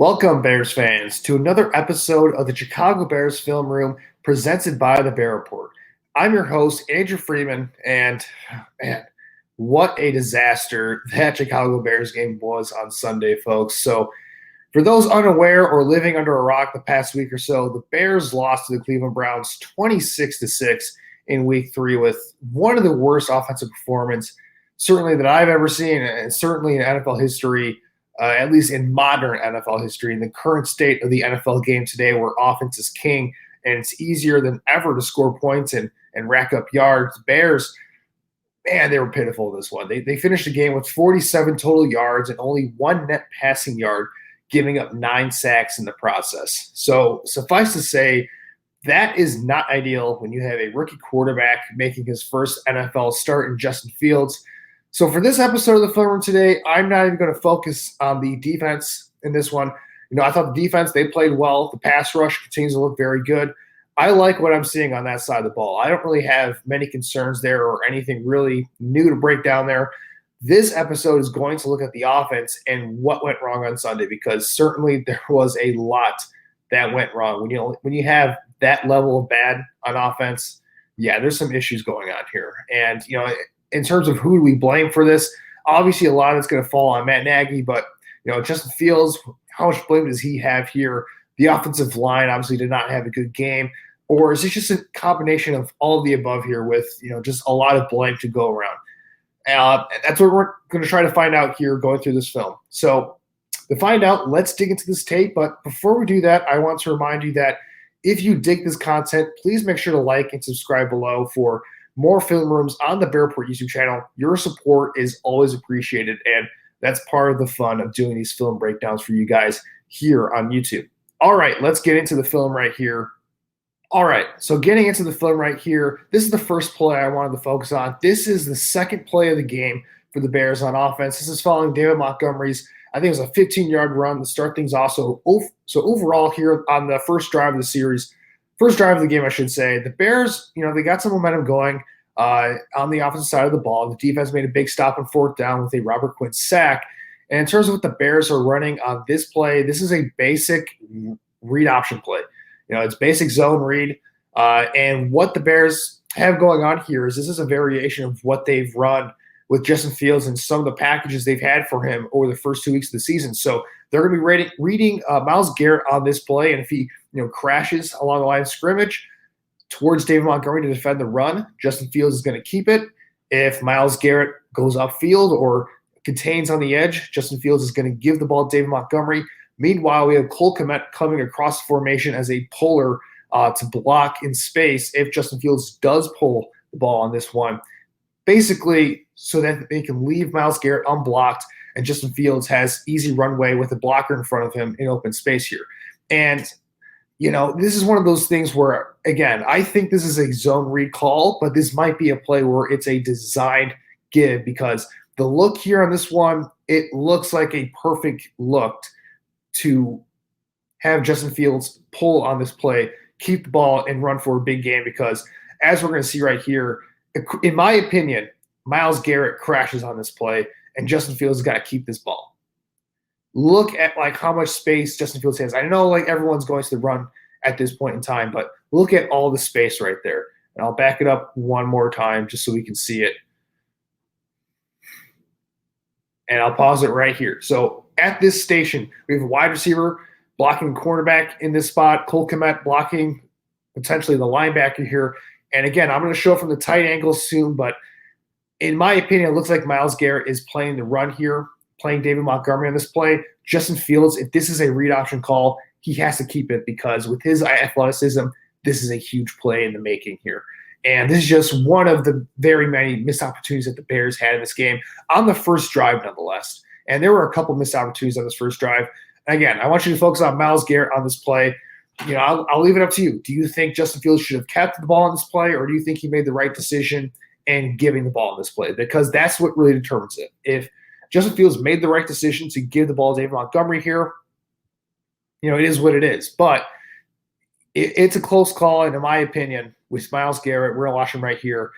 Welcome, Bears fans, to another episode of the Chicago Bears Film Room presented by the Bear Report. I'm your host, Andrew Freeman, and man, what a disaster that Chicago Bears game was on Sunday, folks. So, for those unaware or living under a rock the past week or so, the Bears lost to the Cleveland Browns 26-6 in Week 3 with one of the worst offensive performances, certainly that I've ever seen, and certainly in NFL history. At least in modern NFL history, in the current state of the NFL game today, where offense is king and it's easier than ever to score points and rack up yards. Bears, man, they were pitiful this one. They finished the game with 47 total yards and only one net passing yard, giving up 9 sacks in the process. So suffice to say, that is not ideal when you have a rookie quarterback making his first NFL start in Justin Fields. So for this episode of the Film Room today, I'm not even going to focus on the defense in this one. I thought the defense, they played well. The pass rush continues to look very good. I like what I'm seeing on that side of the ball. I don't really have many concerns there or anything really new to break down there. This episode is going to look at the offense and what went wrong on Sunday, because certainly there was a lot that went wrong. When you have that level of bad on offense, yeah, there's some issues going on here. And, in terms of who do we blame for this, obviously a lot of it's going to fall on Matt Nagy, but Justin Fields, how much blame does he have here? The offensive line obviously did not have a good game, or is it just a combination of all of the above here with just a lot of blame to go around? That's what we're going to try to find out here going through this film. So to find out, let's dig into this tape. But before we do that, I want to remind you that if you dig this content, please make sure to like and subscribe below for more film rooms on the Bear Report YouTube channel. Your support is always appreciated, and that's part of the fun of doing these film breakdowns for you guys here on YouTube. All right, let's get into the film right here. All right, so getting into the film right here, this is the first play I wanted to focus on. This is the second play of the game for the Bears on offense. This is following David Montgomery's, I think it was a 15-yard run to start things off. So overall here on the first drive of the game, I should say, the Bears, they got some momentum going on the offensive side of the ball. The defense made a big stop on fourth down with a Robert Quinn sack. And in terms of what the Bears are running on this play, this is a basic read option play. It's basic zone read. And what the Bears have going on here is this is a variation of what they've run with Justin Fields and some of the packages they've had for him over the first 2 weeks of the season. So they're going to be reading Myles Garrett on this play, and if he crashes along the line of scrimmage towards David Montgomery to defend the run, Justin Fields is going to keep it. If Myles Garrett goes upfield or contains on the edge, Justin Fields is going to give the ball to David Montgomery. Meanwhile, we have Cole Kmet coming across the formation as a puller to block in space if Justin Fields does pull the ball on this one, basically so that they can leave Myles Garrett unblocked and Justin Fields has easy runway with a blocker in front of him in open space here. And, this is one of those things where, again, I think this is a zone read call, but this might be a play where it's a designed give, because the look here on this one, it looks like a perfect look to have Justin Fields pull on this play, keep the ball, and run for a big game, because as we're going to see right here, in my opinion, Myles Garrett crashes on this play, and Justin Fields has got to keep this ball. Look at how much space Justin Fields has. I know everyone's going to the run at this point in time, but look at all the space right there. And I'll back it up one more time just so we can see it. And I'll pause it right here. So at this station, we have a wide receiver blocking cornerback in this spot, Cole Kmet blocking potentially the linebacker here. And again, I'm going to show from the tight angle soon, but in my opinion, it looks like Myles Garrett is playing the run here, playing David Montgomery on this play. Justin Fields, if this is a read option call, he has to keep it, because with his athleticism, this is a huge play in the making here. And this is just one of the very many missed opportunities that the Bears had in this game on the first drive, nonetheless. And there were a couple missed opportunities on this first drive. And again, I want you to focus on Myles Garrett on this play. I'll leave it up to you. Do you think Justin Fields should have kept the ball on this play, or do you think he made the right decision and giving the ball on this play? Because that's what really determines it. If Justin Fields made the right decision to give the ball to David Montgomery here, it is what it is. But it's a close call, and in my opinion, with Myles Garrett, we're gonna watch him right here.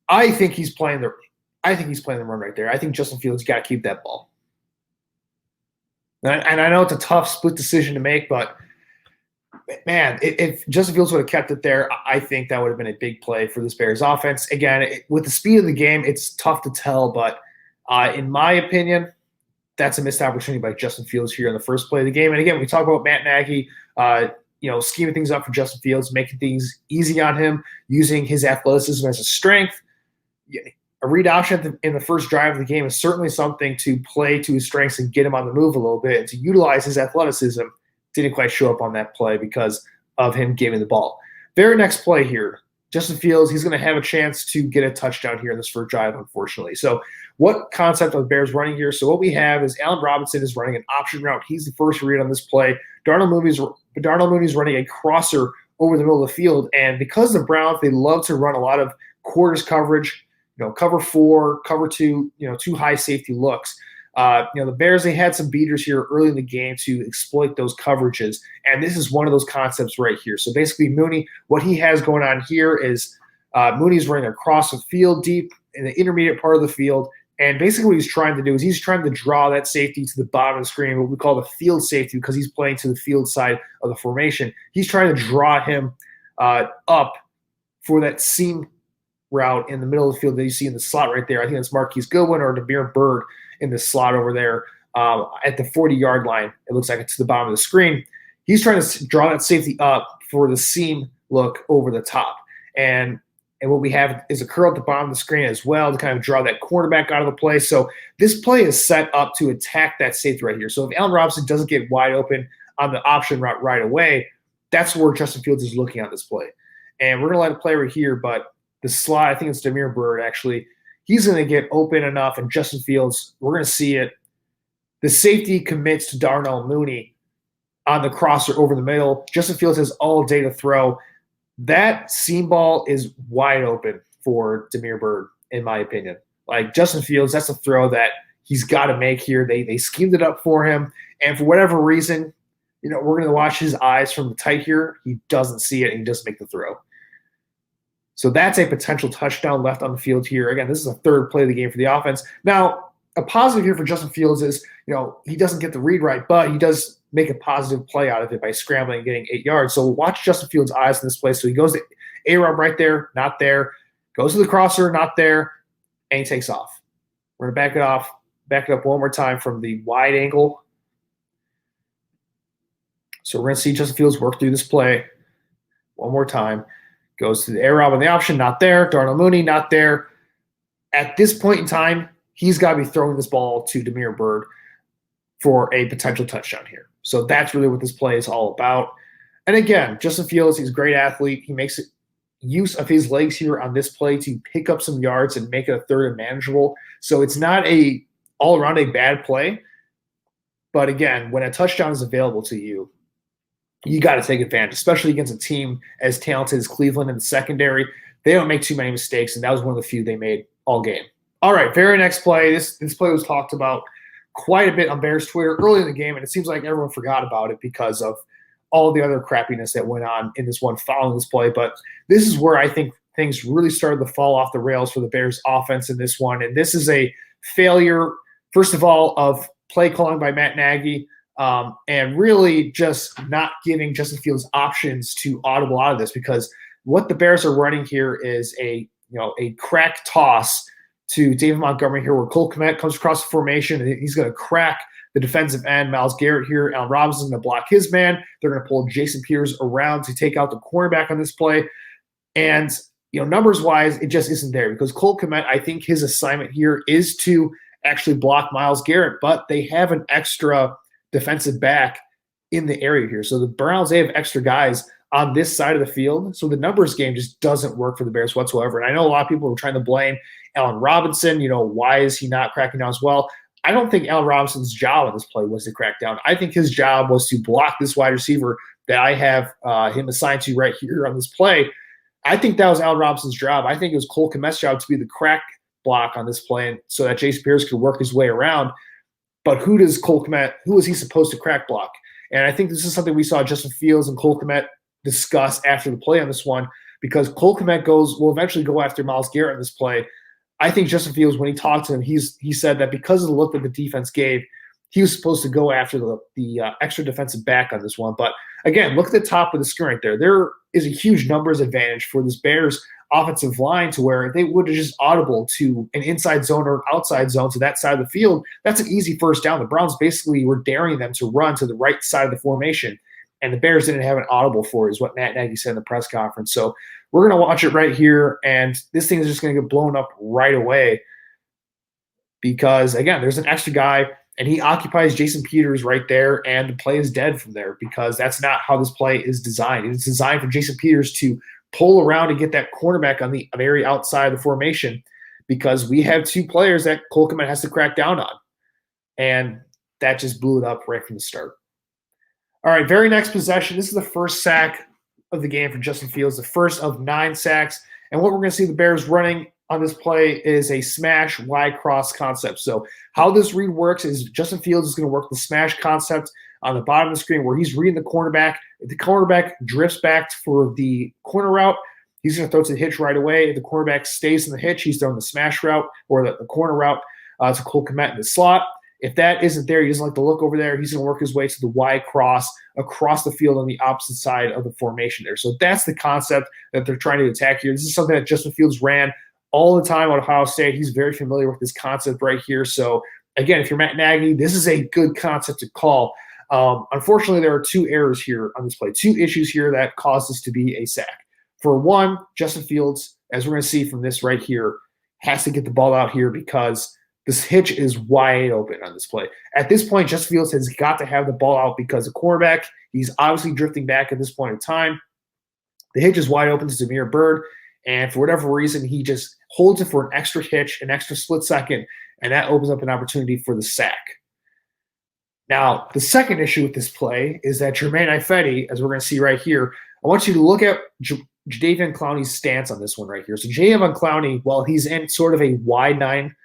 I think he's playing the run right there. I think Justin Fields got to keep that ball. And I know it's a tough split decision to make, but man, if Justin Fields would have kept it there, I think that would have been a big play for this Bears offense. Again, with the speed of the game, it's tough to tell, but in my opinion, that's a missed opportunity by Justin Fields here in the first play of the game. And again, we talk about Matt Nagy, scheming things up for Justin Fields, making things easy on him, using his athleticism as a strength. A read option in the first drive of the game is certainly something to play to his strengths and get him on the move a little bit, and to utilize his athleticism. Didn't quite show up on that play because of him giving the ball. Very next play here, Justin Fields, he's going to have a chance to get a touchdown here in this first drive, unfortunately. So what concept are the Bears running here? So what we have is Allen Robinson is running an option route. He's the first read on this play. Darnell Mooney's running a crosser over the middle of the field. And because the Browns, they love to run a lot of quarters coverage, cover 4, cover 2, 2 high safety looks. The Bears, they had some beaters here early in the game to exploit those coverages, and this is one of those concepts right here. So basically, Mooney, what he has going on here is Mooney's running across the field deep in the intermediate part of the field, and basically what he's trying to do is he's trying to draw that safety to the bottom of the screen, what we call the field safety, because he's playing to the field side of the formation. He's trying to draw him up for that seam route in the middle of the field that you see in the slot right there. I think it's Marquise Goodwin or Damiere Byrd in the slot over there at the 40-yard line. It looks like it's to the bottom of the screen. He's trying to draw that safety up for the seam look over the top. And what we have is a curl at the bottom of the screen as well to kind of draw that quarterback out of the play. So this play is set up to attack that safety right here. So if Allen Robinson doesn't get wide open on the option route right away, that's where Justin Fields is looking at this play. And we're going to let it play right here, but the slot, I think it's Damiere Byrd actually, he's going to get open enough, and Justin Fields, we're going to see it. The safety commits to Darnell Mooney on the crosser over the middle. Justin Fields has all day to throw. That seam ball is wide open for Damiere Byrd, in my opinion. Like Justin Fields, that's a throw that he's got to make here. They schemed it up for him, and for whatever reason, we're going to watch his eyes from the tight here. He doesn't see it, and he doesn't make the throw. So that's a potential touchdown left on the field here. Again, this is a third play of the game for the offense. Now, a positive here for Justin Fields is, he doesn't get the read right, but he does make a positive play out of it by scrambling and getting 8 yards. So watch Justin Fields' eyes in this play. So he goes to A-Rob right there, not there. Goes to the crosser, not there, and he takes off. We're going to back it up one more time from the wide angle. So we're going to see Justin Fields work through this play one more time. Goes to the A-Rob on the option, not there. Darnell Mooney, not there. At this point in time, he's got to be throwing this ball to Damiere Byrd for a potential touchdown here. So that's really what this play is all about. And again, Justin Fields, he's a great athlete. He makes use of his legs here on this play to pick up some yards and make it a third and manageable. So it's not all around a bad play. But again, when a touchdown is available to you, you got to take advantage, especially against a team as talented as Cleveland in the secondary. They don't make too many mistakes, and that was one of the few they made all game. All right, very next play. This play was talked about quite a bit on Bears Twitter early in the game, and it seems like everyone forgot about it because of all the other crappiness that went on in this one following this play. But this is where I think things really started to fall off the rails for the Bears offense in this one. And this is a failure, first of all, of play calling by Matt Nagy. And really just not giving Justin Fields options to audible out of this, because what the Bears are running here is a crack toss to David Montgomery here, where Cole Kmet comes across the formation and he's going to crack the defensive end. Myles Garrett here, Allen Robinson's going to block his man. They're going to pull Jason Peters around to take out the cornerback on this play. And numbers wise, it just isn't there, because Cole Kmet, I think his assignment here is to actually block Myles Garrett, but they have an extra defensive back in the area here. So the Browns, they have extra guys on this side of the field. So the numbers game just doesn't work for the Bears whatsoever. And I know a lot of people are trying to blame Allen Robinson. Why is he not cracking down as well? I don't think Allen Robinson's job on this play was to crack down. I think his job was to block this wide receiver that I have him assigned to right here on this play. I think that was Allen Robinson's job. I think it was Cole Kmet's job to be the crack block on this play, and so that Jason Peters could work his way around. But who is he supposed to crack block? And I think this is something we saw Justin Fields and Cole Kmet discuss after the play on this one, because Cole Kmet will eventually go after Myles Garrett in this play. I think Justin Fields, when he talked to him, he said that because of the look that the defense gave, he was supposed to go after the extra defensive back on this one. But again, look at the top of the screen right there. There is a huge numbers advantage for this Bears offensive line to where they would have just audible to an inside zone or outside zone to that side of the field. That's an easy first down. The Browns basically were daring them to run to the right side of the formation, and the Bears didn't have an audible for it, is what Matt Nagy said in the press conference. So we're going to watch it right here, and this thing is just going to get blown up right away because, again, there's an extra guy, and he occupies Jason Peters right there, and the play is dead from there because that's not how this play is designed. It's designed for Jason Peters to pull around and get that cornerback on the very outside of the formation because we have two players that Cole Kmet has to crack down on. And that just blew it up right from the start. All right, very next possession. This is the first sack of the game for Justin Fields, the first of 9 sacks. And what we're going to see the Bears running on this play is a smash wide cross concept. So how this read works is Justin Fields is going to work the smash concept on the bottom of the screen where he's reading the cornerback. If the cornerback drifts back for the corner route, he's going to throw to the hitch right away. If the cornerback stays in the hitch, he's throwing the smash route or the corner route to Cole Kmet in the slot. If that isn't there, he doesn't like to look over there, he's going to work his way to the wide cross across the field on the opposite side of the formation there. So that's the concept that they're trying to attack here. This is something that Justin Fields ran all the time at Ohio State. He's very familiar with this concept right here. So, again, if you're Matt Nagy, this is a good concept to call. Unfortunately, there are 2 errors here on this play, 2 issues here that caused this to be a sack. For one, Justin Fields, as we're going to see from this right here, has to get the ball out here because this hitch is wide open on this play. At this point, Justin Fields has got to have the ball out because the quarterback, he's obviously drifting back at this point in time. The hitch is wide open to Zamir Byrd, and for whatever reason, he just holds it for an extra hitch, an extra split second, and that opens up an opportunity for the sack. Now, the second issue with this play is that Germain Ifedi, as we're going to see right here, I want you to look at Jadeveon Clowney's stance on this one right here. So Jadeveon Clowney, while he's in sort of a wide 9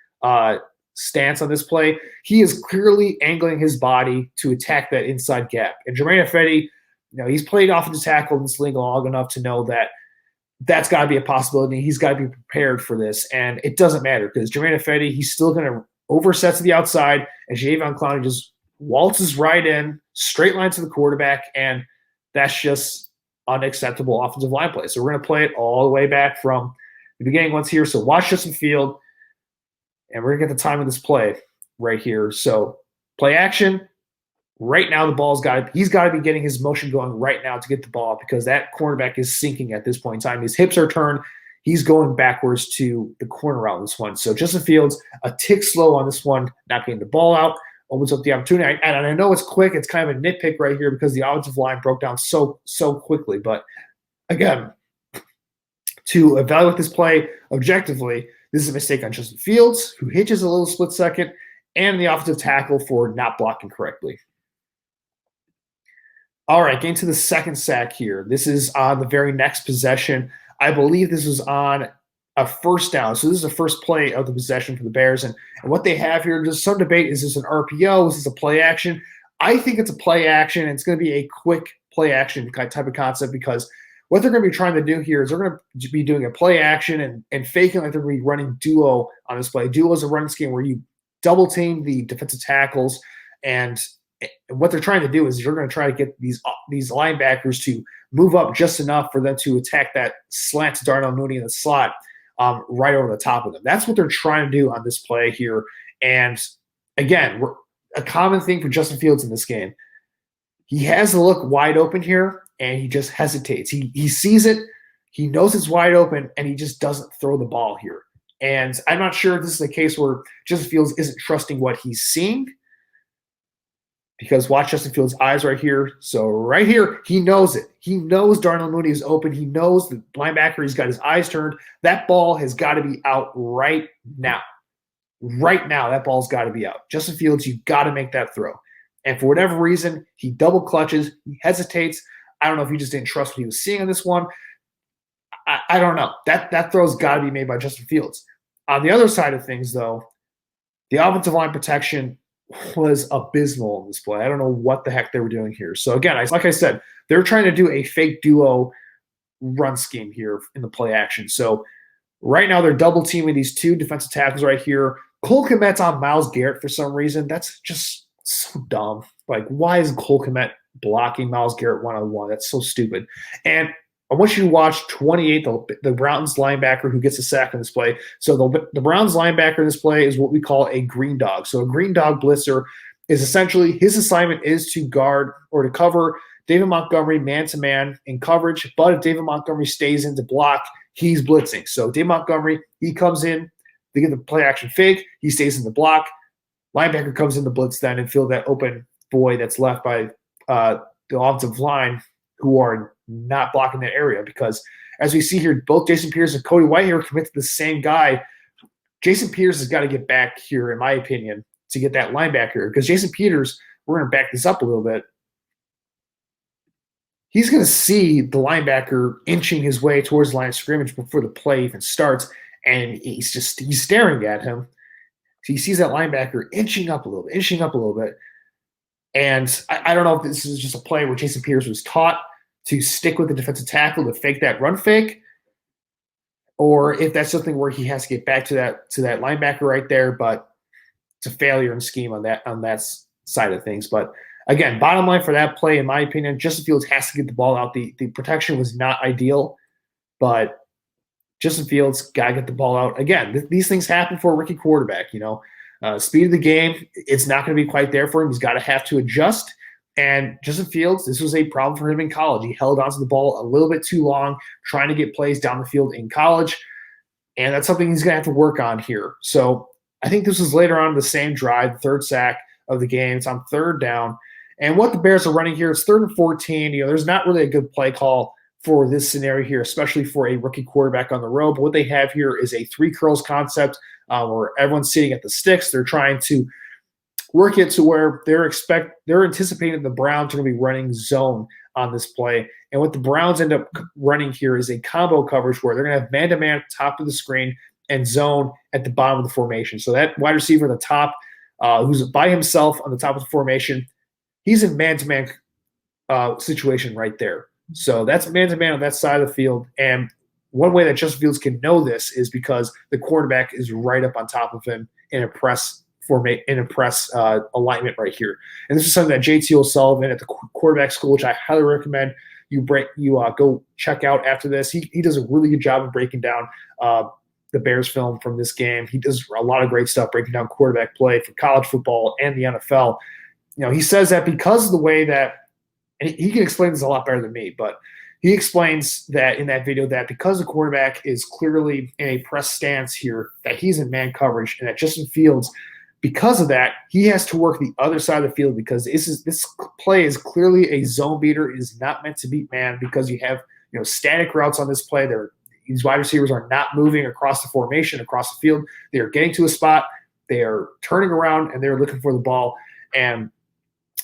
stance on this play, he is clearly angling his body to attack that inside gap. And Germain Ifedi, he's played offensive tackle in this league long enough to know that that's got to be a possibility. He's got to be prepared for this. And it doesn't matter because Germain Ifedi, he's still going to overset to the outside, and Jadeveon Clowney just waltzes right in, straight line to the quarterback, and that's just unacceptable offensive line play. So we're going to play it all the way back from the beginning once here. So watch Justin Field, and we're going to get the time of this play right here. So play action. Right now, he's got to be getting his motion going right now to get the ball because that cornerback is sinking at this point in time. His hips are turned. He's going backwards to the corner route on this one. So Justin Fields, a tick slow on this one, not getting the ball out, opens up the opportunity. And I know it's quick. It's kind of a nitpick right here because the offensive line broke down so quickly. But again, to evaluate this play objectively, this is a mistake on Justin Fields, who hitches a little split second, and the offensive tackle for not blocking correctly. All right, getting to the second sack here. This is on the very next possession. I believe this was on a first down. So this is the first play of the possession for the Bears. And what they have here, there's some debate. Is this an RPO? Is this a play action? I think it's a play action. It's going to be a quick play action type of concept because what they're going to be trying to do here is they're going to be doing a play action and faking like they're going to be running duo on this play. Duo is a running scheme where you double team the defensive tackles, and what they're trying to do is you're going to try to get these linebackers to move up just enough for them to attack that slant to Darnell Mooney in the slot right over the top of them. That's what they're trying to do on this play here. And again, a common thing for Justin Fields in this game, he has the look wide open here, and he just hesitates. He sees it, he knows it's wide open, and he just doesn't throw the ball here. And I'm not sure if this is a case where Justin Fields isn't trusting what he's seeing, because watch Justin Fields' eyes right here. So right here, he knows it. He knows Darnell Mooney is open. He knows the linebacker, he's got his eyes turned. That ball has got to be out right now. Right now, that ball's got to be out. Justin Fields, you've got to make that throw. And for whatever reason, he double clutches. He hesitates. I don't know if he just didn't trust what he was seeing on this one. I don't know. That throw's got to be made by Justin Fields. On the other side of things, though, the offensive line protection was abysmal in this play. I don't know what the heck they were doing here. So again, like I said, they're trying to do a fake duo run scheme here in the play action. So right now they're double teaming these two defensive tackles right here. Cole Kmet's on Myles Garrett for some reason. That's just So dumb. Like, why is Cole Kmet blocking Myles Garrett one-on-one? That's so stupid. And I want you to watch 28, the Browns linebacker who gets a sack in this play. So the Browns linebacker in this play is what we call a green dog. So a green dog blitzer is essentially his assignment is to guard or to cover David Montgomery man-to-man in coverage. But if David Montgomery stays in to block, he's blitzing. So David Montgomery, he comes in, they get the play action fake, he stays in the block. Linebacker comes in the blitz then and fill that open void that's left by the offensive line who are not blocking that area because, as we see here, both Jason Peters and Cody Whitehair commit to the same guy. Jason Peters has got to get back here, in my opinion, to get that linebacker because Jason Peters, we're going to back this up a little bit. He's going to see the linebacker inching his way towards the line of scrimmage before the play even starts, and he's staring at him. So he sees that linebacker inching up a little bit. And I don't know if this is just a play where Jason Peters was taught to stick with the defensive tackle to fake that run fake, or if that's something where he has to get back to that linebacker right there. But it's a failure in scheme on that side of things. But again, bottom line for that play, in my opinion, Justin Fields has to get the ball out. The protection was not ideal, but Justin Fields got to get the ball out. Again, these things happen for a rookie quarterback. Speed of the game, it's not going to be quite there for him. He's got to have to adjust. And Justin Fields, this was a problem for him in college. He held onto the ball a little bit too long, trying to get plays down the field in college. And that's something he's going to have to work on here. So I think this was later on in the same drive, the third sack of the game. It's on third down. And what the Bears are running here is 3rd and 14. There's not really a good play call for this scenario here, especially for a rookie quarterback on the road. But what they have here is a 3 curls concept where everyone's sitting at the sticks. They're trying to work it to where they're anticipating the Browns are going to be running zone on this play. And what the Browns end up running here is a combo coverage where they're going to have man-to-man at the top of the screen and zone at the bottom of the formation. So that wide receiver at the top, who's by himself on the top of the formation, he's in man-to-man situation right there. So that's man-to-man on that side of the field. And one way that Justin Fields can know this is because the quarterback is right up on top of him in a press alignment right here. And this is something that JT O'Sullivan at the quarterback school, which I highly recommend you go check out after this. He does a really good job of breaking down the Bears film from this game. He does a lot of great stuff breaking down quarterback play for college football and the NFL. He says that because of the way that, and he can explain this a lot better than me, but he explains that in that video that because the quarterback is clearly in a press stance here, that he's in man coverage, and that Justin Fields, because of that, he has to work the other side of the field because this play is clearly a zone beater. It is not meant to beat man because you have static routes on this play. These wide receivers are not moving across the formation, across the field. They are getting to a spot, they are turning around, and they're looking for the ball. And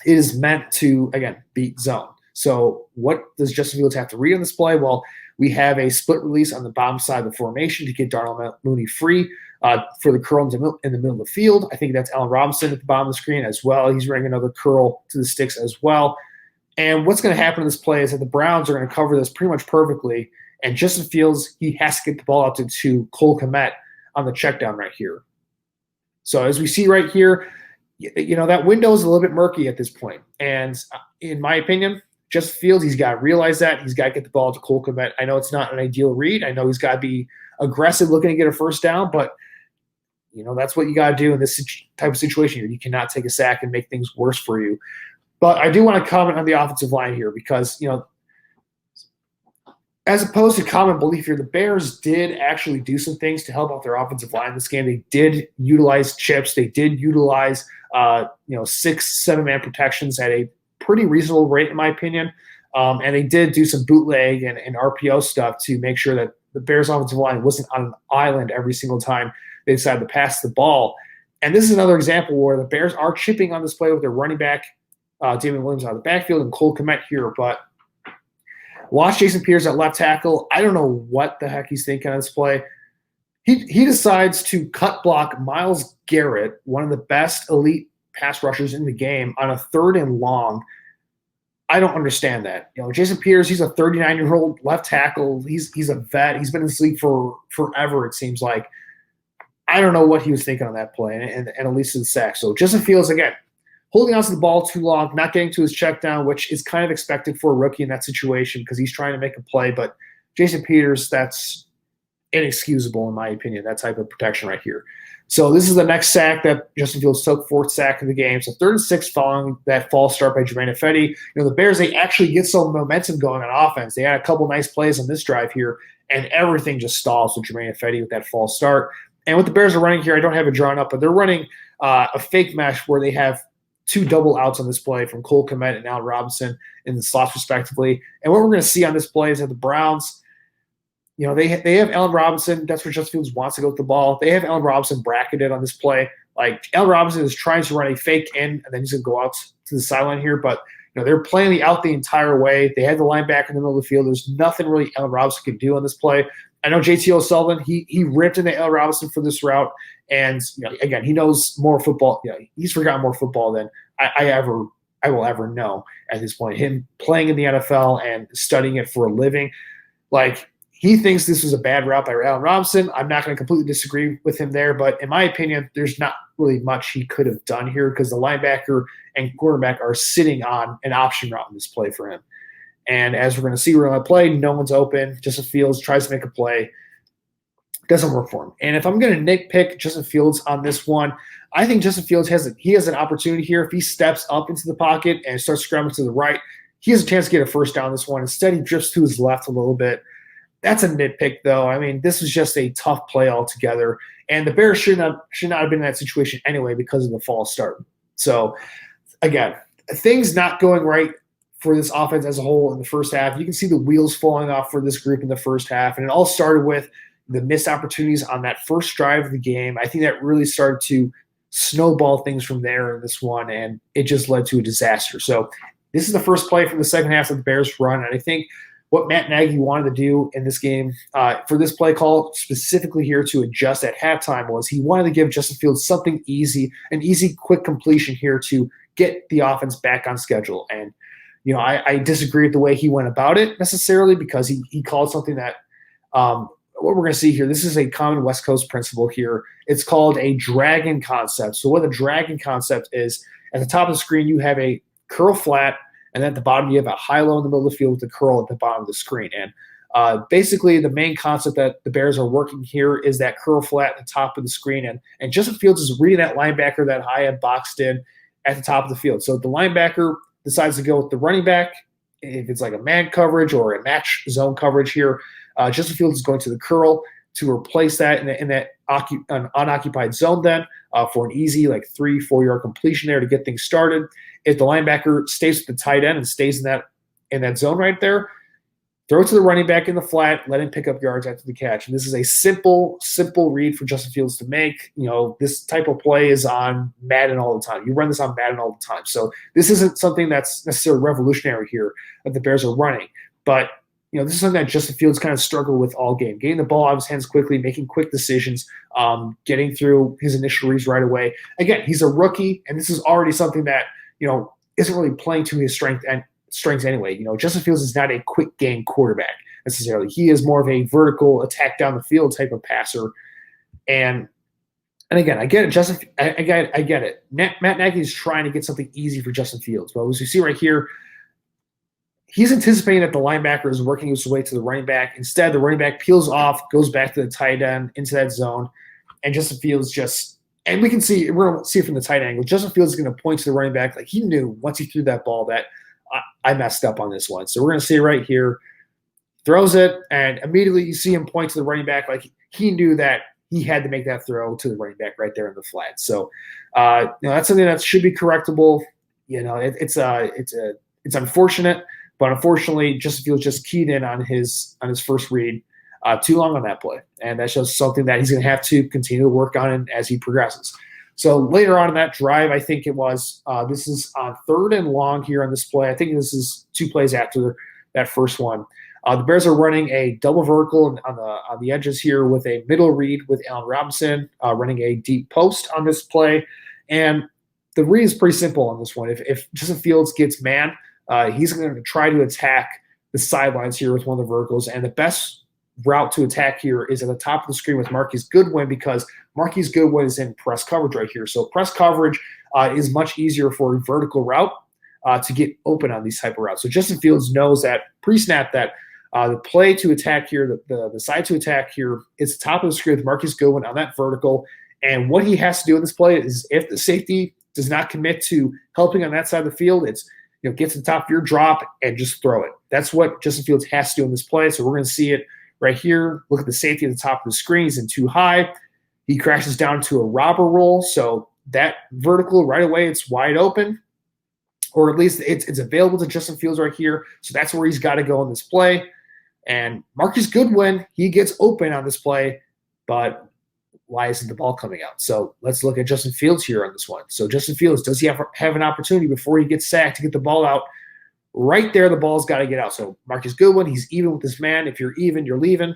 it is meant to, again, beat zone. So what does Justin Fields have to read on this play? Well, we have a split release on the bottom side of the formation to get Darnell Mooney free for the curl in the middle of the field. I think that's Allen Robinson at the bottom of the screen as well. He's running another curl to the sticks as well. And what's going to happen in this play is that the Browns are going to cover this pretty much perfectly. And Justin Fields, he has to get the ball out to Cole Kmet on the check down right here. So as we see right here, that window is a little bit murky at this point. And in my opinion, Justin Fields, he's got to realize that. He's got to get the ball to Cole Kmet. I know it's not an ideal read. I know he's got to be aggressive looking to get a first down, but that's what you got to do in this type of situation here. You cannot take a sack and make things worse for you. But I do want to comment on the offensive line here because, as opposed to common belief here, the Bears did actually do some things to help out their offensive line in this game. They did utilize chips. They did utilize 6-7-man protections at a pretty reasonable rate, in my opinion. And they did do some bootleg and RPO stuff to make sure that the Bears offensive line wasn't on an island every single time they decided to pass the ball. And this is another example where the Bears are chipping on this play with their running back, Damien Williams out of the backfield, and Cole Kmet here. But watch Jason Peters at left tackle. I don't know what the heck he's thinking on this play. He decides to cut block Myles Garrett, one of the best elite pass rushers in the game, on a 3rd and long. I don't understand that. Jason Peters, he's a 39-year-old left tackle. He's a vet. He's been in this league for forever, it seems like. I don't know what he was thinking on that play, and at least in the sack. So Justin Fields, again, holding onto the ball too long, not getting to his check down, which is kind of expected for a rookie in that situation because he's trying to make a play. But Jason Peters, that's inexcusable in my opinion, that type of protection right here. So this is the next sack that Justin Fields took, fourth sack of the game. So 3rd and 6 following that false start by Germain Ifedi. The Bears, they actually get some momentum going on offense. They had a couple nice plays on this drive here, and everything just stalls with Germain Ifedi with that false start. And what the Bears are running here, I don't have it drawn up, but they're running a fake mesh where they have 2 double outs on this play from Cole Kmet and Allen Robinson in the slots respectively. And what we're going to see on this play is that the Browns, they have Allen Robinson. That's where Justin Fields wants to go with the ball. They have Allen Robinson bracketed on this play. Like, Allen Robinson is trying to run a fake in, and then he's going to go out to the sideline here. But, they're playing the out the entire way. They had the linebacker in the middle of the field. There's nothing really Allen Robinson could do on this play. I know JT O'Sullivan, he ripped into Allen Robinson for this route. And, again, he knows more football. He's forgotten more football than I will ever know at this point. Him playing in the NFL and studying it for a living, like, he thinks this was a bad route by Allen Robinson. I'm not going to completely disagree with him there, but in my opinion, there's not really much he could have done here because the linebacker and quarterback are sitting on an option route in this play for him. And as we're going to see, we're going to play. No one's open. Justin Fields tries to make a play. Doesn't work for him. And if I'm going to nitpick Justin Fields on this one, I think Justin Fields has an opportunity here. If he steps up into the pocket and starts scrambling to the right, he has a chance to get a first down this one. Instead, he drifts to his left a little bit. That's a nitpick, though. I mean, this was just a tough play altogether. And the Bears should not have been in that situation anyway because of the false start. So, again, things not going right for this offense as a whole in the first half. You can see the wheels falling off for this group in the first half. And it all started with the missed opportunities on that first drive of the game. I think that really started to snowball things from there in this one, and it just led to a disaster. So this is the first play from the second half of the Bears run, and I think what Matt Nagy wanted to do in this game for this play call, specifically here to adjust at halftime, was he wanted to give Justin Fields something easy, an easy, quick completion here to get the offense back on schedule. And, I disagree with the way he went about it necessarily because he called something that what we're going to see here, this is a common West Coast principle here. It's called a dragon concept. So what a dragon concept is, at the top of the screen, you have a curl flat, and then at the bottom, you have a high-low in the middle of the field with the curl at the bottom of the screen. And basically, the main concept that the Bears are working here is that curl flat at the top of the screen. And Justin Fields is reading that linebacker that high and boxed in at the top of the field. So the linebacker decides to go with the running back. If it's like a man coverage or a match zone coverage here, Justin Fields is going to the curl to replace that in that unoccupied zone then for an easy 3-4 yard completion there to get things started. If the linebacker stays with the tight end and stays in that zone right there, throw it to the running back in the flat, let him pick up yards after the catch. And this is a simple read for Justin Fields to make. This type of play is on Madden all the time. You run this on Madden all the time. So this isn't something that's necessarily revolutionary here that the Bears are running. But this is something that Justin Fields kind of struggled with all game, getting the ball out of his hands quickly, making quick decisions, getting through his initial reads right away. Again, he's a rookie, and this is already something that, isn't really playing to his strengths anyway. Justin Fields is not a quick game quarterback necessarily. He is more of a vertical attack down the field type of passer. And again, I get it. I get it. Matt Nagy is trying to get something easy for Justin Fields. But as you see right here, he's anticipating that the linebacker is working his way to the running back. Instead, the running back peels off, goes back to the tight end into that zone, and Justin Fields and we're going to see it from the tight angle. Justin Fields is going to point to the running back like he knew once he threw that ball that I messed up on this one. So we're going to see it right here. Throws it, and immediately you see him point to the running back like he knew that he had to make that throw to the running back right there in the flat. So that's something that should be correctable. It's unfortunate. But unfortunately, Justin Fields just keyed in on his first read too long on that play. And that's just something that he's going to have to continue to work on as he progresses. So later on in that drive, I think it was, this is on 3rd and long here on this play. I think this is 2 plays after that first one. The Bears are running a double vertical on the edges here with a middle read with Allen Robinson, running a deep post on this play. And the read is pretty simple on this one. If Justin Fields gets man, he's going to try to attack the sidelines here with one of the verticals. And the best route to attack here is at the top of the screen with Marquise Goodwin, because Marquise Goodwin is in press coverage right here. So press coverage is much easier for a vertical route to get open on these type of routes. So Justin Fields knows that pre-snap that the play to attack here, the side to attack here, is the top of the screen with Marquise Goodwin on that vertical. And what he has to do in this play is, if the safety does not commit to helping on that side of the field, it's get to the top of your drop and just throw it. That's what Justin Fields has to do in this play. So we're going to see it right here. Look at the safety at the top of the screen. He's in too high. He crashes down to a robber roll. So that vertical right away, it's wide open, or at least it's available to Justin Fields right here. So that's where he's got to go in this play. And Marquise Goodwin, he gets open on this play, but why isn't the ball coming out? So let's look at Justin Fields here on this one. So Justin Fields, does he have an opportunity before he gets sacked to get the ball out? Right there, the ball's got to get out. So Marquise Goodwin, he's even with this man. If you're even, you're leaving.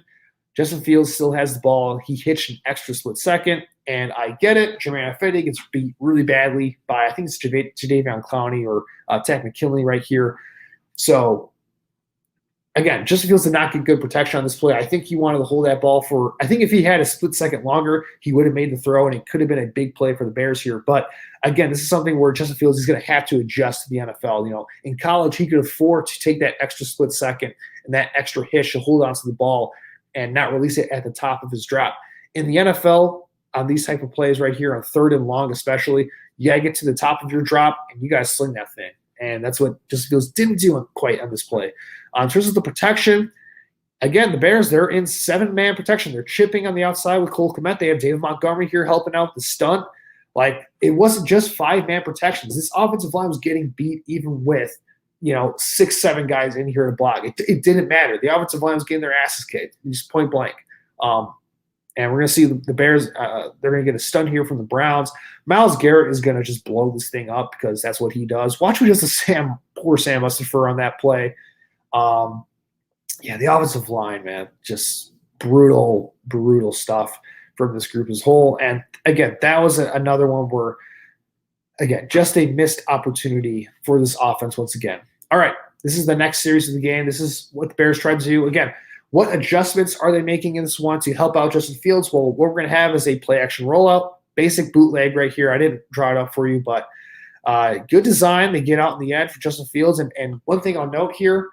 Justin Fields still has the ball. He hitched an extra split second, and I get it. Germain Ifedi gets beat really badly by, I think it's Jadeveon Clowney or Takk McKinley right here. So again, Justin Fields did not get good protection on this play. I think he wanted to hold that ball for – I think if he had a split second longer, he would have made the throw, and it could have been a big play for the Bears here. But, again, this is something where Justin Fields is going to have to adjust to the NFL. In college, he could afford to take that extra split second and that extra hitch to hold on to the ball and not release it at the top of his drop. In the NFL, on these type of plays right here, on third and long especially, you got to get to the top of your drop, and you got to sling that thing. And that's what Justin Fields didn't do quite on this play. In terms of the protection, again, the Bears, they're in 7-man protection. They're chipping on the outside with Cole Kmet. They have David Montgomery here helping out the stunt. It wasn't just 5-man protections. This offensive line was getting beat even with, 6, 7 guys in here to block. It didn't matter. The offensive line was getting their asses kicked, just point blank. And we're going to see the Bears, they're going to get a stun here from the Browns. Myles Garrett is going to just blow this thing up because that's what he does. Watch what he does to poor Sam Mustipher on that play. The offensive line, man, just brutal stuff from this group as a whole. And, again, that was another one where, again, just a missed opportunity for this offense once again. All right, this is the next series of the game. This is what the Bears tried to do. Again, what adjustments are they making in this one to help out Justin Fields? Well, what we're going to have is a play-action rollout, basic bootleg right here. I didn't draw it up for you, but good design. They get out in the edge for Justin Fields. And one thing I'll note here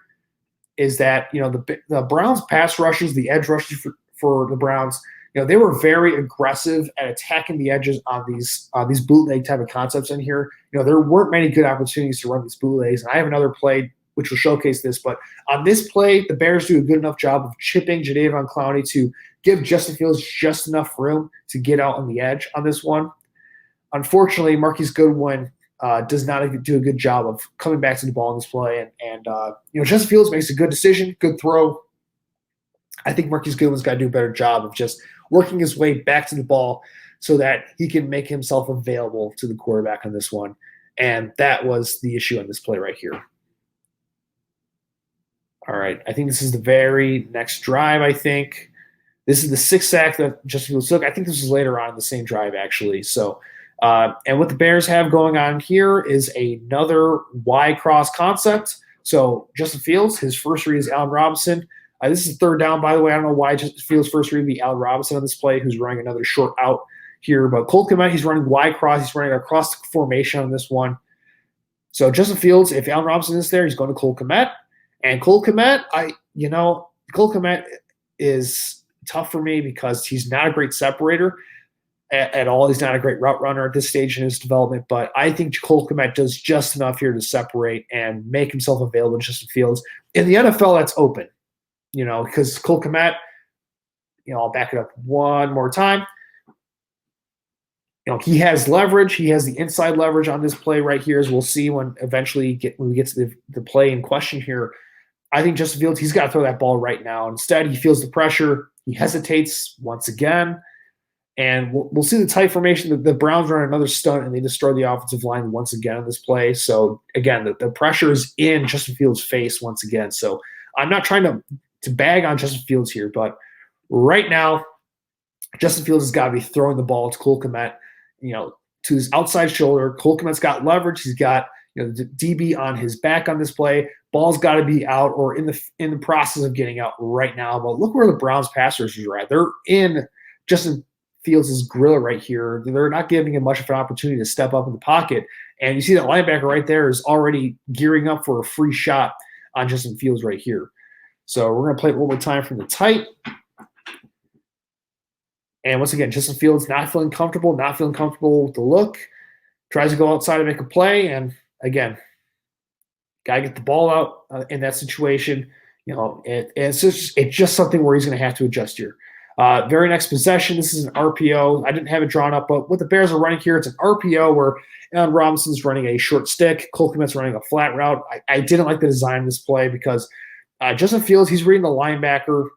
is that, the Browns pass rushers, the edge rushers for the Browns, they were very aggressive at attacking the edges on these bootleg type of concepts in here. There weren't many good opportunities to run these bootlegs. And I have another play which will showcase this. But on this play, the Bears do a good enough job of chipping Jadeveon Clowney to give Justin Fields just enough room to get out on the edge on this one. Unfortunately, Marquise Goodwin does not do a good job of coming back to the ball in this play. And Justin Fields makes a good decision, good throw. I think Marquise Goodwin's got to do a better job of just working his way back to the ball so that he can make himself available to the quarterback on this one. And that was the issue on this play right here. All right, I think this is the very next drive, I think. This is the 6th sack that Justin Fields took. I think this was later on in the same drive, actually. So, and what the Bears have going on here is another Y-cross concept. So Justin Fields, his first read is Allen Robinson. This is 3rd down, by the way. I don't know why Justin Fields' first read would be Allen Robinson on this play, who's running another short out here. But Cole Kmet, he's running Y-cross. He's running across the formation on this one. So Justin Fields, if Allen Robinson is there, he's going to Cole Kmet. And Cole Kmet, Cole Kmet is tough for me because he's not a great separator at all. He's not a great route runner at this stage in his development, but I think Cole Kmet does just enough here to separate and make himself available to Justin Fields. In the NFL, that's open, because Cole Kmet, I'll back it up one more time. He has leverage. He has the inside leverage on this play right here, as we'll see when we get to the play in question here. I think Justin Fields, he's got to throw that ball right now. Instead, he feels the pressure. He hesitates once again. And we'll see the tight formation. The Browns run another stunt, and they destroy the offensive line once again on this play. So, again, the pressure is in Justin Fields' face once again. So, I'm not trying to bag on Justin Fields here, but right now, Justin Fields has got to be throwing the ball to Cole Kmet, to his outside shoulder. Cole Kmet's got leverage. He's got the DB on his back on this play, Ball's got to be out or in the process of getting out right now. But look where the Browns pass rushers are at. They're in Justin Fields' grill right here. They're not giving him much of an opportunity to step up in the pocket. And you see that linebacker right there is already gearing up for a free shot on Justin Fields right here. So we're going to play it one more time from the tight. And once again, Justin Fields not feeling comfortable with the look. Tries to go outside and make a play. And again, got to get the ball out in that situation. It's just something where he's going to have to adjust here. Very next possession, this is an RPO. I didn't have it drawn up, but what the Bears are running here, it's an RPO where Allen Robinson's running a short stick. Cole Kmet's running a flat route. I didn't like the design of this play because Justin Fields, he's reading the linebacker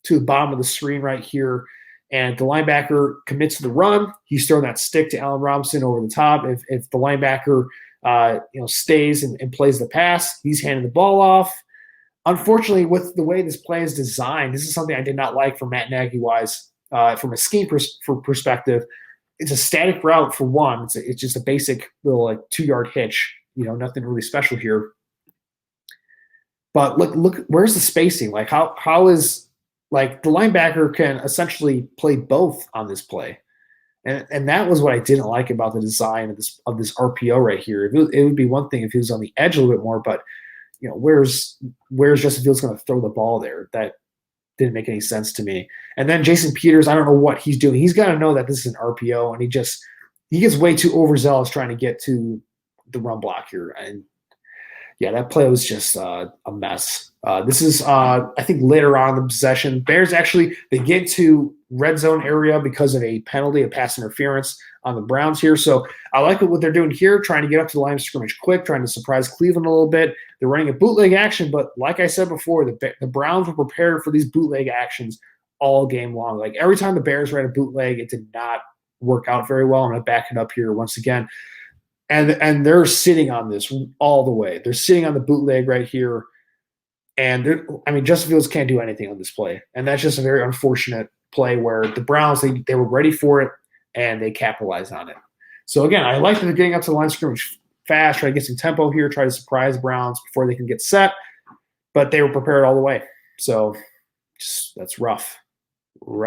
to the bottom of the screen right here, and the linebacker commits to the run. He's throwing that stick to Allen Robinson over the top. If the linebacker stays and plays the pass, he's handing the ball off. Unfortunately, with the way this play is designed, this is something I did not like from Matt Nagy-wise. From a scheme perspective, it's a static route for one. It's just a basic little 2-yard hitch. Nothing really special here. But look, where's the spacing? How is the linebacker can essentially play both on this play, and that was what I didn't like about the design of this RPO right here. It would be one thing if he was on the edge a little bit more, but where's Justin Fields going to throw the ball there? That didn't make any sense to me. And then Jason Peters, I don't know what he's doing. He's got to know that this is an RPO, and he gets way too overzealous trying to get to the run block here. And yeah, that play was just a mess. This is, I think, later on in the possession. Bears they get to red zone area because of a penalty, a pass interference on the Browns here. So I like what they're doing here, trying to get up to the line of scrimmage quick, trying to surprise Cleveland a little bit. They're running a bootleg action, but like I said before, the Browns were prepared for these bootleg actions all game long. Every time the Bears ran a bootleg, it did not work out very well. I'm going to back it up here once again. And they're sitting on this all the way. They're sitting on the bootleg right here. And Justin Fields can't do anything on this play. And that's just a very unfortunate play where the Browns, they were ready for it and they capitalized on it. So again, I like that they're getting up to the line of scrimmage fast, try to get some tempo here, try to surprise the Browns before they can get set. But they were prepared all the way. So that's rough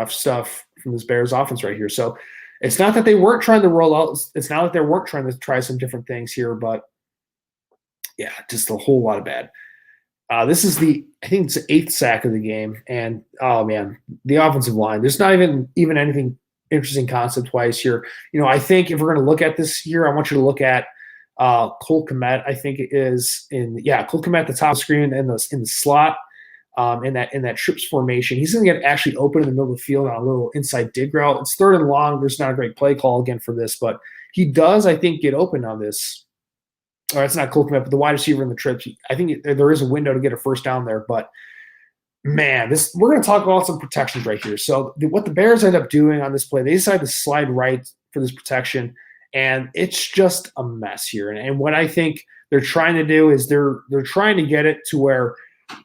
stuff from this Bears offense right here. So it's not that they weren't trying to roll out. It's not that they weren't trying to try some different things here, but yeah, just a whole lot of bad. This is I think it's the 8th sack of the game, and oh man, the offensive line. There's not even anything interesting concept-wise here. I think if we're going to look at this here, I want you to look at Cole Kmet. I think it is Cole Kmet at the top of the screen in the slot. In that trips formation, he's going to get actually open in the middle of the field on a little inside dig route. It's 3rd and long. There's not a great play call again for this, but he does, I think, get open on this. Or it's not Cole Kmet, but the wide receiver in the trips. I think there is a window to get a first down there, but man, we're going to talk about some protections right here. So what the Bears end up doing on this play, they decide to slide right for this protection, and it's just a mess here. And what I think they're trying to do is they're trying to get it to where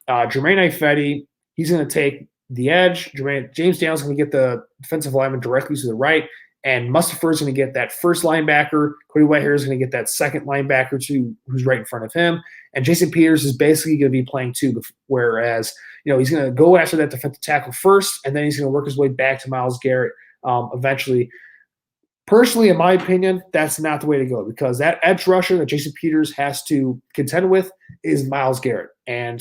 Germain Ifedi, he's going to take the edge. James Daniels is going to get the defensive lineman directly to the right, and Mustipher is going to get that first linebacker. Cody Whitehair is going to get that second linebacker who's right in front of him. And Jason Peters is basically going to be playing 2, whereas he's going to go after that defensive tackle first, and then he's going to work his way back to Myles Garrett eventually. Personally, in my opinion, that's not the way to go, because that edge rusher that Jason Peters has to contend with is Myles Garrett. And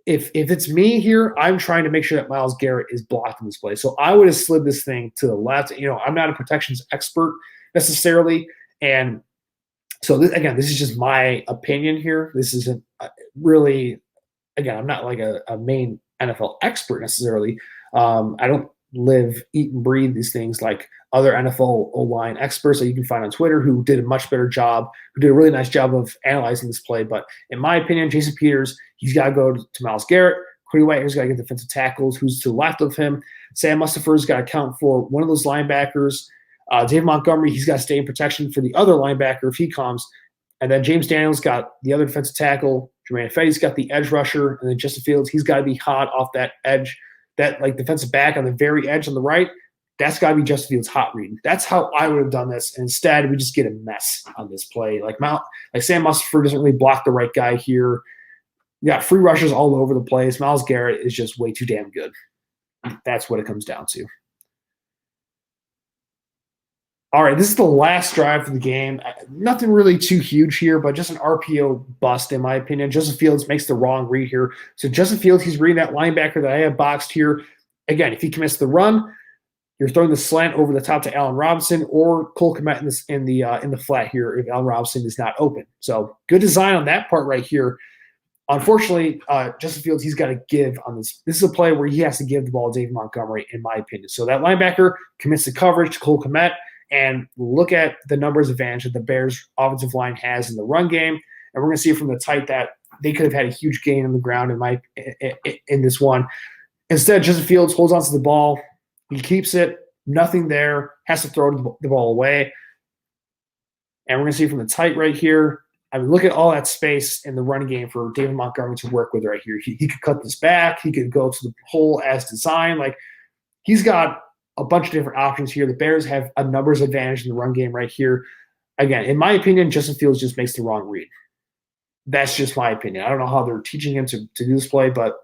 if it's me here, I'm trying to make sure that Myles Garrett is blocked in this play. So I would have slid this thing to the left. I'm not a protections expert necessarily. And so, this is just my opinion here. This isn't really, again, I'm not like a main NFL expert necessarily. I don't live, eat, and breathe these things like other NFL O-line experts that you can find on Twitter who did a much better job, who did a really nice job of analyzing this play. But in my opinion, Jason Peters, he's got to go to Myles Garrett. Cody Whitehair's got to get defensive tackles, who's to the left of him. Sam Mustipher's got to count for one of those linebackers. Dave Montgomery, he's got to stay in protection for the other linebacker if he comes. And then James Daniels got the other defensive tackle. Germain Ifedi's got the edge rusher. And then Justin Fields, he's got to be hot off that edge, that defensive back on the very edge on the right. that's got to be Justin Fields' hot read. That's how I would have done this. And instead, we just get a mess on this play. Like Sam Mustipher doesn't really block the right guy here. You got free rushers all over the place. Myles Garrett is just way too damn good. That's what it comes down to. All right, this is the last drive for the game. Nothing really too huge here, but just an RPO bust, in my opinion. Justin Fields makes the wrong read here. So Justin Fields, he's reading that linebacker that I have boxed here. Again, if he commits the run, you're throwing the slant over the top to Allen Robinson or Cole Kmet in the flat here if Allen Robinson is not open. So good design on that part right here. Unfortunately, Justin Fields, he's got to give on this. This is a play where he has to give the ball to David Montgomery, in my opinion. So that linebacker commits the coverage to Cole Kmet. And look at the numbers advantage that the Bears' offensive line has in the run game. And we're going to see from the tight that they could have had a huge gain on the ground in this one. Instead, Justin Fields holds onto the ball. He keeps it. Nothing there. Has to throw the ball away. And we're going to see from the tight right here. I mean, look at all that space in the running game for David Montgomery to work with right here. He could cut this back. He could go to the hole as designed. Like, he's got a bunch of different options here. The Bears have a numbers advantage in the run game right here. Again, in my opinion, Justin Fields just makes the wrong read. That's just my opinion. I don't know how they're teaching him to do this play, but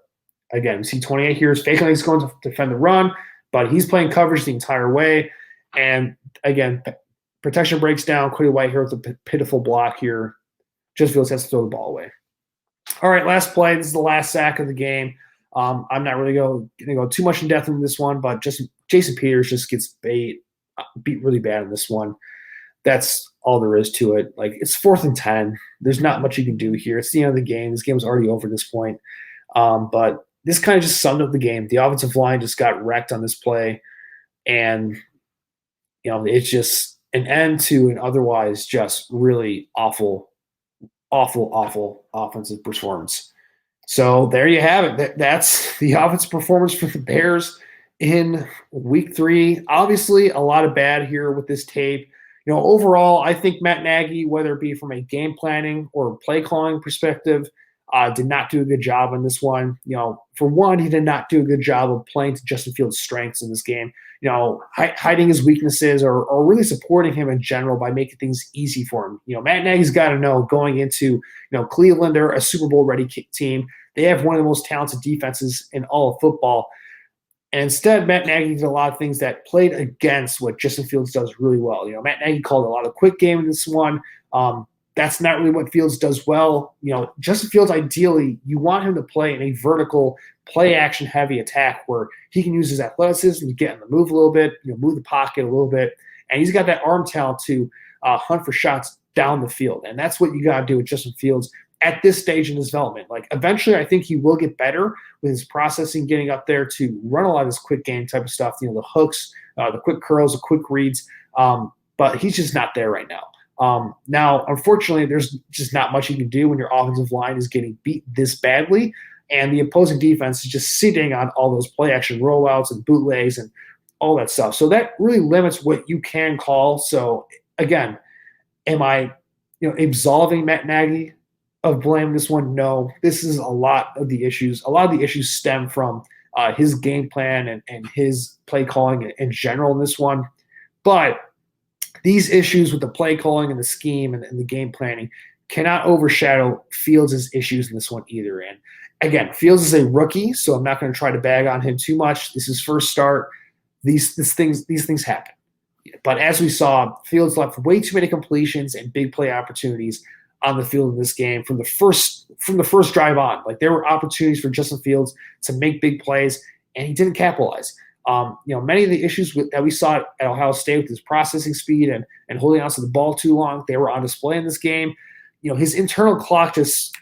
again, we see 28 here. It's faking like he's going to defend the run, but he's playing coverage the entire way. And again, protection breaks down. Cody White here with a pitiful block here. Justin Fields has to throw the ball away. All right, last play. This is the last sack of the game. I'm not really going to go too much in depth into this one, but just Jason Peters just gets beat really bad in this one. That's all there is to it. Like, it's 4th and 10. There's not much you can do here. It's the end of the game. This game was already over at this point. But this kind of just summed up the game. The offensive line just got wrecked on this play. And, it's just an end to an otherwise just really awful offensive performance. So there you have it. That's the offensive performance for the Bears in week 3. Obviously, a lot of bad here with this tape. Overall, I think Matt Nagy, whether it be from a game planning or play calling perspective, did not do a good job on this one. For one, he did not do a good job of playing to Justin Fields' strengths in this game. Hiding his weaknesses or really supporting him in general by making things easy for him. Matt Nagy's got to know going into, Cleveland, they're a Super Bowl ready team. They have one of the most talented defenses in all of football. And instead, Matt Nagy did a lot of things that played against what Justin Fields does really well. Matt Nagy called a lot of quick game in this one. That's not really what Fields does well. Justin Fields, ideally, you want him to play in a vertical, play-action heavy attack where he can use his athleticism to get in the move a little bit, move the pocket a little bit. And he's got that arm talent to hunt for shots down the field. And that's what you got to do with Justin Fields at this stage in his development. Like, eventually, I think he will get better with his processing, getting up there to run a lot of this quick game type of stuff, the hooks, the quick curls, the quick reads. But he's just not there right now. Now, unfortunately, there's just not much you can do when your offensive line is getting beat this badly, and the opposing defense is just sitting on all those play-action rollouts and bootlegs and all that stuff. So that really limits what you can call. So, again, am I absolving Matt Nagy of blame this one? No. This is a lot of the issues. A lot of the issues stem from his game plan and his play calling in general in this one. But these issues with the play calling and the scheme and the game planning cannot overshadow Fields' issues in this one either. And again, Fields is a rookie, so I'm not going to try to bag on him too much. This is his first start. These things happen. But as we saw, Fields left way too many completions and big play opportunities on the field in this game from the first drive on. Like, there were opportunities for Justin Fields to make big plays, and he didn't capitalize. Many of the issues that we saw at Ohio State with his processing speed and holding on to the ball too long, they were on display in this game. His internal clock just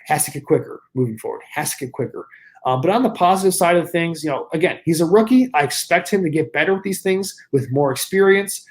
has to get quicker moving forward, has to get quicker. But on the positive side of things, again, he's a rookie. I expect him to get better with these things with more experience.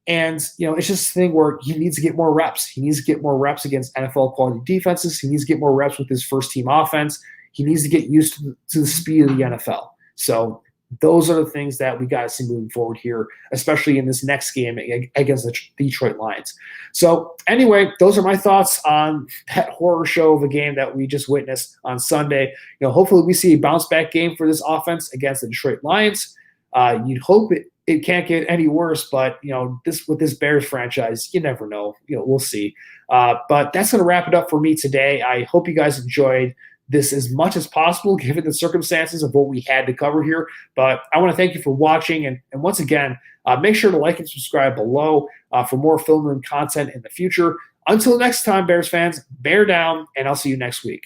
And, it's just a thing where he needs to get more reps. He needs to get more reps against NFL quality defenses. He needs to get more reps with his first team offense. He needs to get used to the speed of the NFL. So those are the things that we got to see moving forward here, especially in this next game against the Detroit Lions. So anyway, those are my thoughts on that horror show of a game that we just witnessed on Sunday. Hopefully we see a bounce back game for this offense against the Detroit Lions. You'd hope it can't get any worse. But this with this Bears franchise, you never know. We'll see. But that's going to wrap it up for me today. I hope you guys enjoyed this as much as possible, given the circumstances of what we had to cover here. But I want to thank you for watching. And once again, make sure to like and subscribe below for more Film Room content in the future. Until next time, Bears fans, bear down, and I'll see you next week.